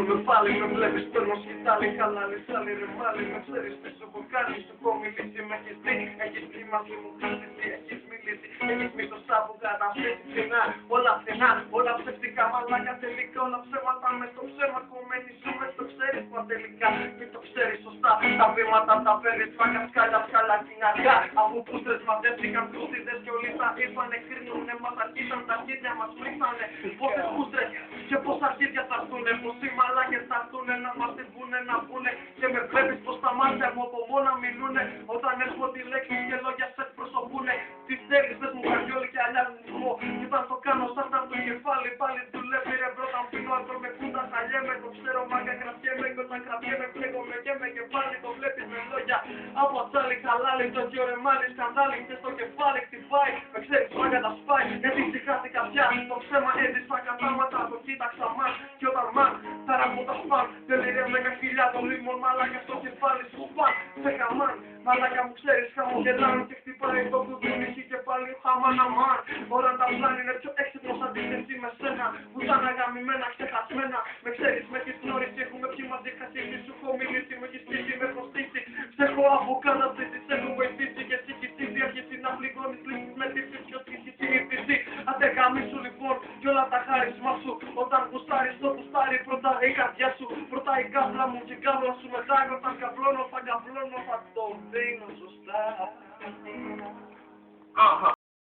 με πάλι, με βλέπεις παίρνω σκητάλι, χαλάλι, σάλι ρε μάλι, με ξέρεις τι σου έχω κάνει, σου έχω μιλήσει, με έχεις δει, έχεις πει μαζί μου χτίσει, έχεις μιλήσει, έχεις μισθωστά που καταφέρει φθηνά, όλα φθηνά, όλα ψευτικά, μαλάκα τελικά, όλα ψέματα με το ψέμα κομμένη σου, με το ξέρεις μα τελικά, μην το ξέρεις σωστά, τα βήματα τα παίρνεις, μάγκα σκάλια, σκάλια, κοιναριά, αφού πούστρες μαζεύτηκαν κρούστιδες και όλοι τα ήρθανε, κρίνουνε, μας αρχίσαν τα αρχίδια μας μρίξανε, πόσες πούστρες και πόσα αρχίδια θα έρθουνε, πόσοι μαλάκες θα έρθουνε να μας συμβούνε, να πούνε και με βλέπεις πως τα μάτια μου από μόνα μιλούνε, όταν έρχονται τη λέξη και λόγια σε εκπροσωπούνε, τι θέλεις δες μου καριόλι και αλιάζω, και όταν το κάνω σαν το κεφάλι, πάλι δουλεύει ρε μπρο, όταν πίνω άντρο με κούντα χαλιέμαι, το ξέρω μάγκα κρατιέμαι και όταν κρατιέμαι πλέγομαι και πάλι το βλέπεις με λόγια, από ατσάλι χαλάλι, το γιορεμάλι, σκανδάλι και στο κεφάλι χτυπάει, με ξέρεις μάγκα τα σπάει, έτσι ξεχάστηκα πια, το ψέμα έδισα κατάματα, το κοίταξα μαν, και όταν μαν, πέρα από τα σπαν, τελειρεύε 10.000 λίμων, μαλάκα στο κεφάλι σου σπαν, σε χαμάν, μαλάκα μου ξέρεις χαμογελάνε και χτυπάει το κουδούνι και πάλι χαμάν αμάν, ώρα τα πλάνη είναι πιο έξυπνος αντίθεση με σένα, που ήταν αγαμημένα, ξεχασμένα, με ξέρεις με έχεις γνωρίσει, έχουμε πιει μαζί χασίσει, σου έχω μιλήσει, με έχεις πείσει, με έχω στήσει, σε έχω αποκαταστήσει, σε έχω βοηθήσει και εσύ κι εσύ διαρκήσει να πληγώνεις λύσεις με τύψεις και ότι εσύ ήρθisi, άντε γαμίσου λοιπόν κι όλα τα χάρισμά σου, όταν γουστάρεις το γουστάρει πρώτα η καρδιά σου, πρώτα η κάβλα μου και η κάβλα σου μετά εγώ θα καβλώνω, θα το δίνω σωστά. Αχα.